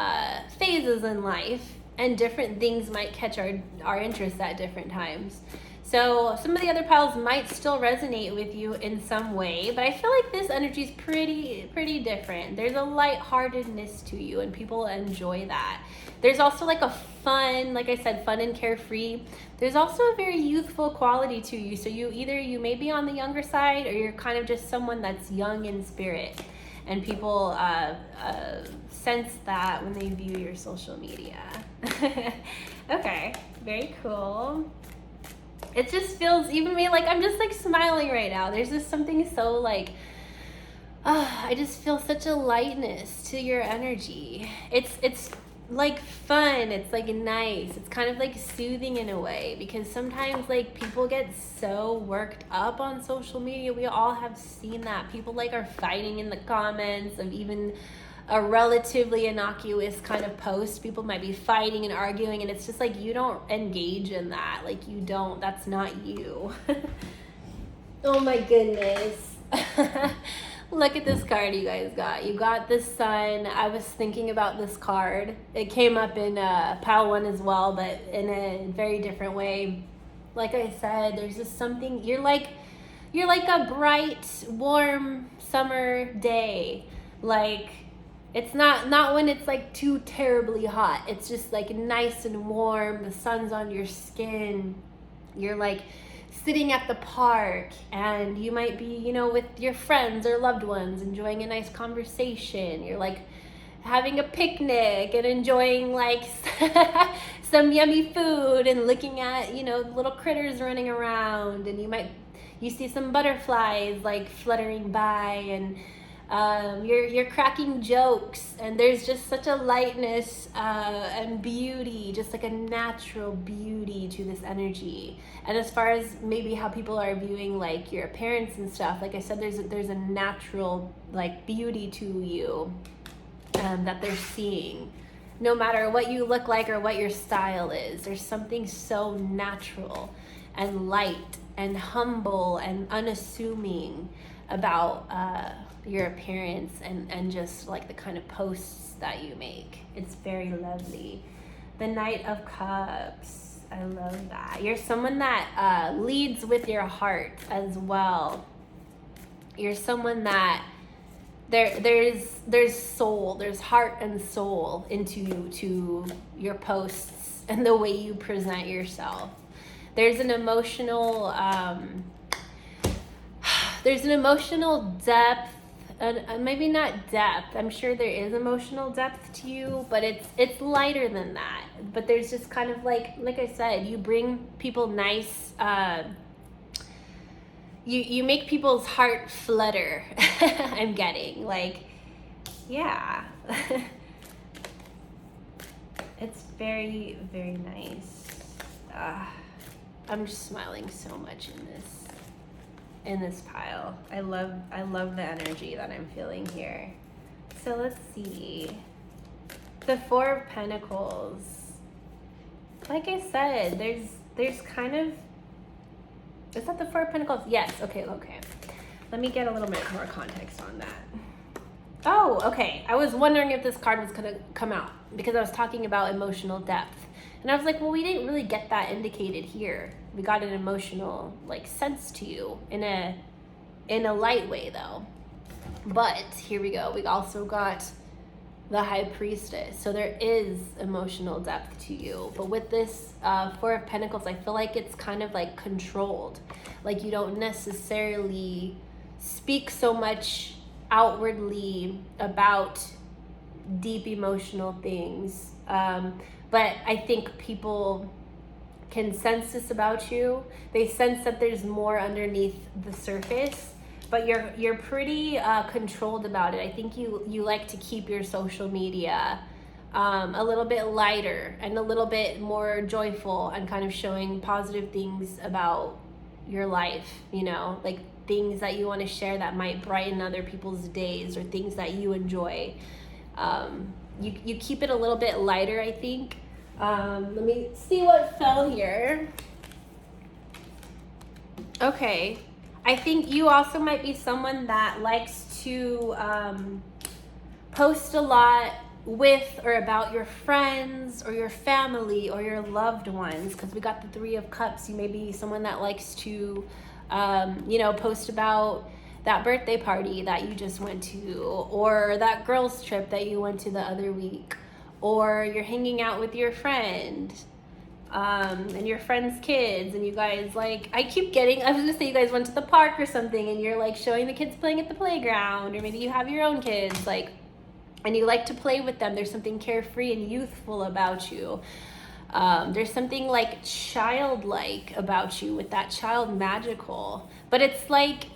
phases in life, and different things might catch our interest at different times. So some of the other piles might still resonate with you in some way, but I feel like this energy is pretty different. There's a lightheartedness to you, and people enjoy that. There's also like a fun, like I said, fun and carefree. There's also a very youthful quality to you. So you may be on the younger side, or you're kind of just someone that's young in spirit, and people sense that when they view your social media. Okay, very cool. It just feels, even me, like I'm just like smiling right now. There's just something so like, I just feel such a lightness to your energy. It's like fun. It's like nice. It's kind of like soothing in a way, because sometimes like people get so worked up on social media. We all have seen that. People like are fighting in the comments of even a relatively innocuous kind of post. People might be fighting and arguing, and it's just like, you don't engage in that. Like, you don't, that's not you. Oh my goodness. Look at this card you guys got. You got the sun. I was thinking about this card. It came up in pile 1 as well, but in a very different way. Like I said, there's just something, you're like you're like a bright, warm summer day. Like, it's not when it's like too terribly hot. It's just like nice and warm. The sun's on your skin. You're like sitting at the park, and you might be, you know, with your friends or loved ones enjoying a nice conversation. You're like having a picnic and enjoying like some yummy food and looking at, you know, little critters running around, and you see some butterflies like fluttering by, and you're cracking jokes, and there's just such a lightness and beauty, just like a natural beauty to this energy. And as far as maybe how people are viewing like your appearance and stuff, like I said, there's a natural like beauty to you that they're seeing. No matter what you look like or what your style is, there's something so natural and light and humble and unassuming about your appearance and just like the kind of posts that you make. It's very lovely. The Knight of Cups, I love that. You're someone that leads with your heart as well. You're someone that there's soul, there's heart and soul to your posts and the way you present yourself. There's an emotional depth, maybe not depth. I'm sure there is emotional depth to you, but it's lighter than that. But there's just kind of like I said, you bring people nice. You make people's heart flutter. I'm getting like, yeah. It's very, very nice. I'm just smiling so much in this pile. I love the energy that I'm feeling here. So let's see. The Four of Pentacles. Like I said, there's kind of, is that the Four of Pentacles? Yes, okay. Let me get a little bit more context on that. Oh, okay. I was wondering if this card was gonna come out because I was talking about emotional depth. And I was like, well, we didn't really get that indicated here. We got an emotional like sense to you in a light way though. But here we go. We also got the High Priestess. So there is emotional depth to you. But with this Four of Pentacles, I feel like it's kind of like controlled. Like you don't necessarily speak so much outwardly about deep emotional things. But I think people can sense this about you. They sense that there's more underneath the surface, but you're pretty controlled about it. I think you like to keep your social media a little bit lighter and a little bit more joyful and kind of showing positive things about your life, you know, like things that you want to share that might brighten other people's days or things that you enjoy. You keep it a little bit lighter, I think. Let me see what fell here. Okay. I think you also might be someone that likes to post a lot with or about your friends or your family or your loved ones, because we got the Three of Cups. You may be someone that likes to, post about that birthday party that you just went to, or that girls trip that you went to the other week, or you're hanging out with your friend and your friend's kids, and you guys like, I was gonna say you guys went to the park or something, and you're like showing the kids playing at the playground, or maybe you have your own kids, like, and you like to play with them. There's something carefree and youthful about you. There's something like childlike about you, with that child magical, but it's like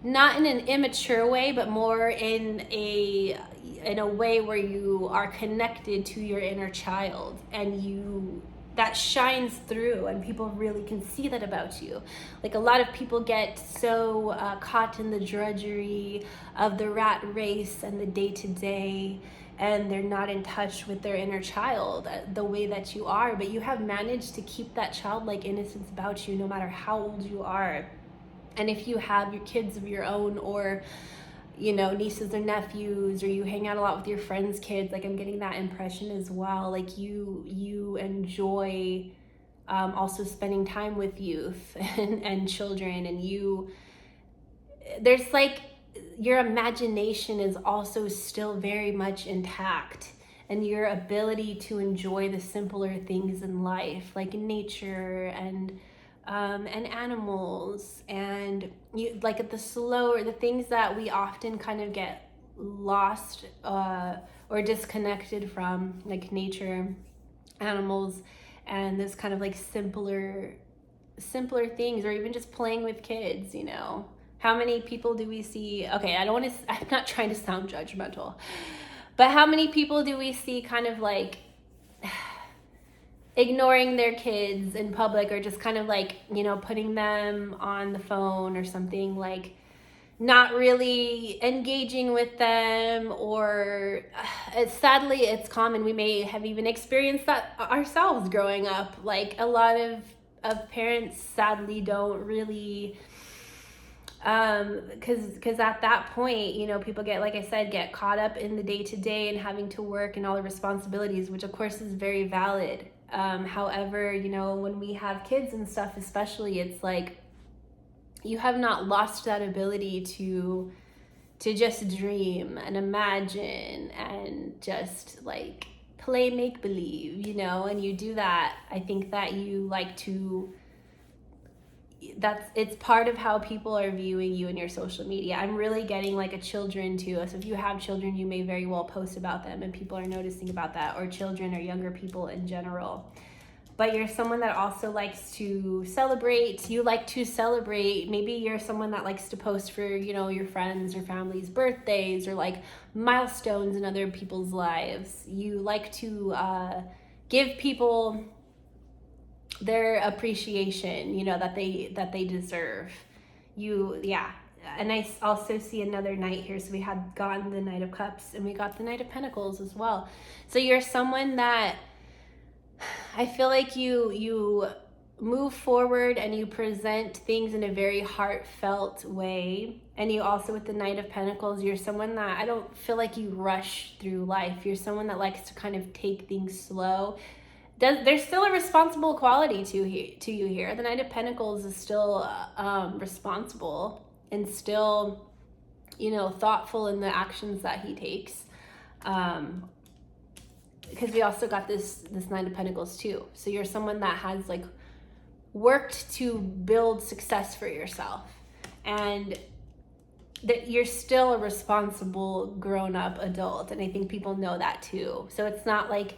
not in an immature way, but more in a way where you are connected to your inner child, and that shines through, and people really can see that about you. Like a lot of people get so caught in the drudgery of the rat race and the day-to-day, and they're not in touch with their inner child the way that you are, but you have managed to keep that childlike innocence about you no matter how old you are. And if you have your kids of your own, or nieces or nephews, or you hang out a lot with your friends' kids, like I'm getting that impression as well. Like you enjoy also spending time with youth and children, and you there's like, your imagination is also still very much intact, and your ability to enjoy the simpler things in life, like nature and animals, and you like the things that we often kind of get lost or disconnected from, like nature, animals, and this kind of like simpler things, or even just playing with kids, you know. How many people do we see? Okay, I'm not trying to sound judgmental, but how many people do we see kind of like ignoring their kids in public, or just kind of like, you know, putting them on the phone or something, like not really engaging with them, or sadly it's common. We may have even experienced that ourselves growing up. Like a lot of parents sadly don't really, because at that point, you know, people get, like I said, get caught up in the day-to-day and having to work and all the responsibilities, which of course is very valid. However, you know, when we have kids and stuff especially, it's like you have not lost that ability to just dream and imagine and just like play make-believe, you know. And you do that, I think that you like to, it's part of how people are viewing you in your social media. I'm really getting like a children too. So if you have children, you may very well post about them and people are noticing about that, or children or younger people in general. But you're someone that also likes to celebrate. You like to celebrate. Maybe you're someone that likes to post for, you know, your friends or family's birthdays, or like milestones in other people's lives. You like to give people their appreciation, you know, that they deserve. And I also see another knight here. So we had gotten the Knight of Cups and we got the Knight of Pentacles as well. So you're someone that I feel like you move forward and you present things in a very heartfelt way. And you also, with the Knight of Pentacles, you're someone that, I don't feel like you rush through life. You're someone that likes to kind of take things slow. There's still a responsible quality to you here. The Knight of Pentacles is still responsible and still, you know, thoughtful in the actions that he takes. Because we also got this Knight of Pentacles too. So you're someone that has like worked to build success for yourself, and that you're still a responsible grown-up adult. And I think people know that too. So it's not like,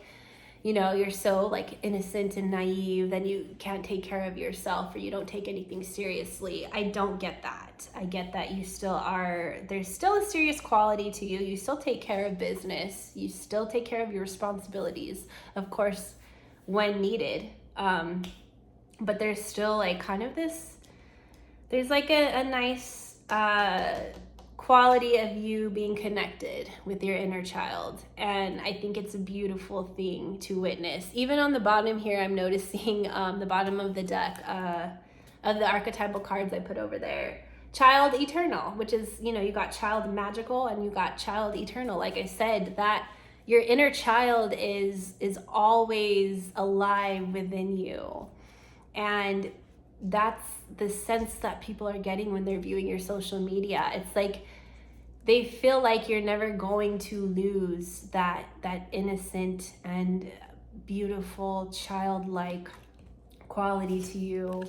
you know, you're so like innocent and naive that you can't take care of yourself, or you don't take anything seriously. I don't get that. I get that you still are, there's still a serious quality to you. You still take care of business. You still take care of your responsibilities, of course, when needed. But there's still like kind of this, there's like a nice quality of you being connected with your inner child. And I think it's a beautiful thing to witness. Even on the bottom here, I'm noticing the bottom of the deck of the archetypal cards I put over there. Child eternal, which is, you know, you got child magical and you got child eternal. Like I said, that your inner child is always alive within you. And that's the sense that people are getting when they're viewing your social media. It's like they feel like you're never going to lose that innocent and beautiful childlike quality to you.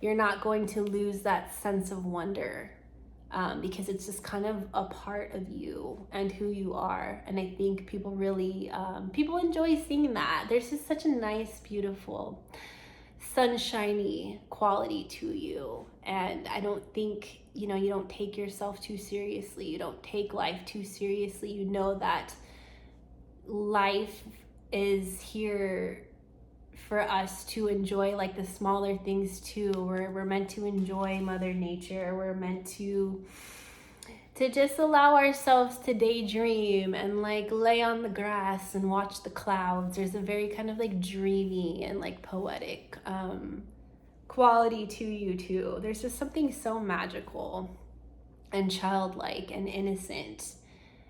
You're not going to lose that sense of wonder, because it's just kind of a part of you and who you are. And I think people really, people enjoy seeing that. There's just such a nice, beautiful, sunshiny quality to you. And I don't think, you know, you don't take yourself too seriously. You don't take life too seriously. You know that life is here for us to enjoy, like the smaller things too. We're meant to enjoy Mother Nature. We're meant to just allow ourselves to daydream and like lay on the grass and watch the clouds. There's a very kind of like dreamy and like poetic quality to you too. There's just something so magical and childlike and innocent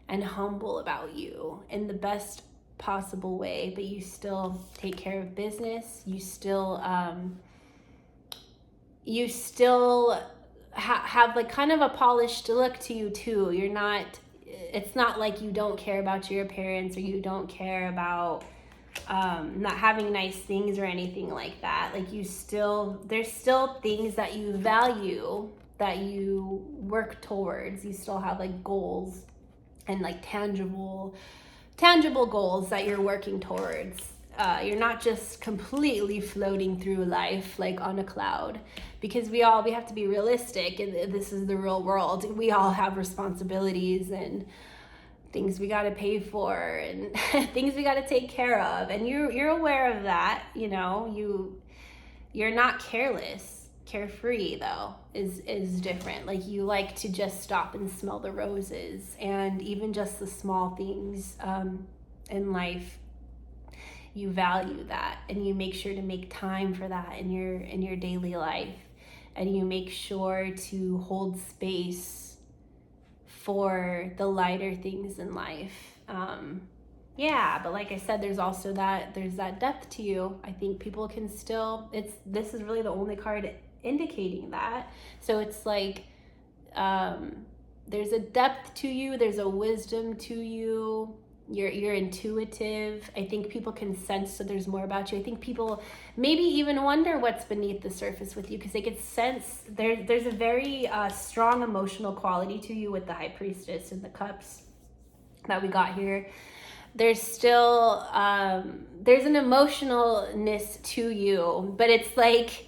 and humble about you in the best possible way. But you still take care of business. You still have like kind of a polished look to you too. You're not, it's not like you don't care about your appearance or you don't care about not having nice things or anything like that. Like there's still things that you value, that you work towards. You still have like goals and like tangible goals that you're working towards. You're not just completely floating through life like on a cloud, because we have to be realistic, and this is the real world. We all have responsibilities and things we got to pay for and things we got to take care of, and you're aware of that. You're not careless. Carefree though is different. Like you like to just stop and smell the roses, and even just the small things in life, you value that, and you make sure to make time for that in your daily life, and you make sure to hold space for the lighter things in life. But like I said, there's that depth to you. I think people can still, this is really the only card indicating that. So it's like there's a depth to you, there's a wisdom to you. You're intuitive. I think people can sense that there's more about you. I think people maybe even wonder what's beneath the surface with you, because they could sense there's a very strong emotional quality to you with the High Priestess and the cups that we got here. There's still there's an emotionalness to you, but it's like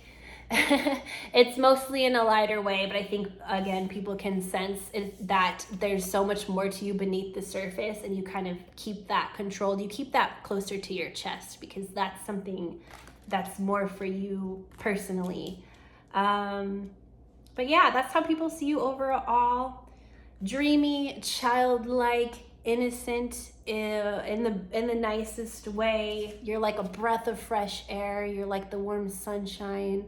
it's mostly in a lighter way. But I think, again, people can sense that there's so much more to you beneath the surface, and you kind of keep that controlled. You keep that closer to your chest, because that's something that's more for you personally. But yeah, that's how people see you overall. Dreamy, childlike, innocent, in the nicest way. You're like a breath of fresh air. You're like the warm sunshine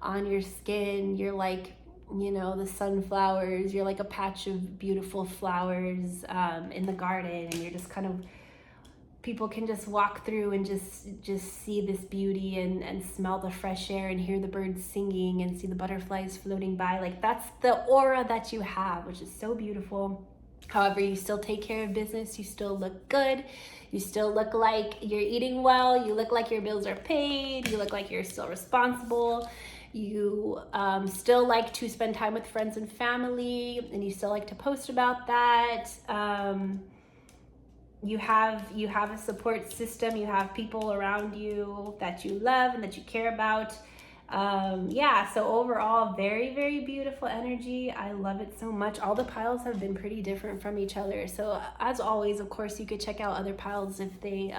on your skin. You're like, the sunflowers. You're like a patch of beautiful flowers in the garden, and you're just kind of, people can just walk through and just see this beauty and smell the fresh air and hear the birds singing and see the butterflies floating by. Like that's the aura that you have, which is so beautiful. However, you still take care of business. You still look good. You still look like you're eating well. You look like your bills are paid. You look like you're still responsible. You still like to spend time with friends and family, and you still like to post about that. You have a support system. You have people around you that you love and that you care about. So overall, very, very beautiful energy. I love it so much. All the piles have been pretty different from each other. So as always, of course, you could check out other piles if they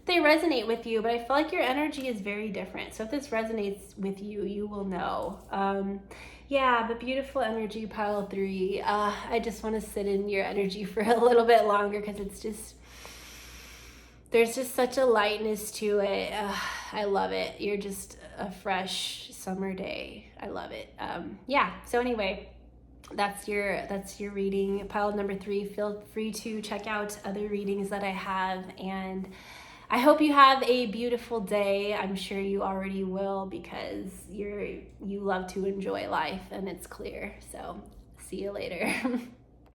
resonate with you, but I feel like your energy is very different. So if this resonates with you, you will know. But beautiful energy, pile 3. I just want to sit in your energy for a little bit longer, because there's just such a lightness to it. I love it. You're just a fresh summer day. I love it. So anyway, that's your reading, pile number 3. Feel free to check out other readings that I have, and I hope you have a beautiful day. I'm sure you already will, because you love to enjoy life, and it's clear. So see you later.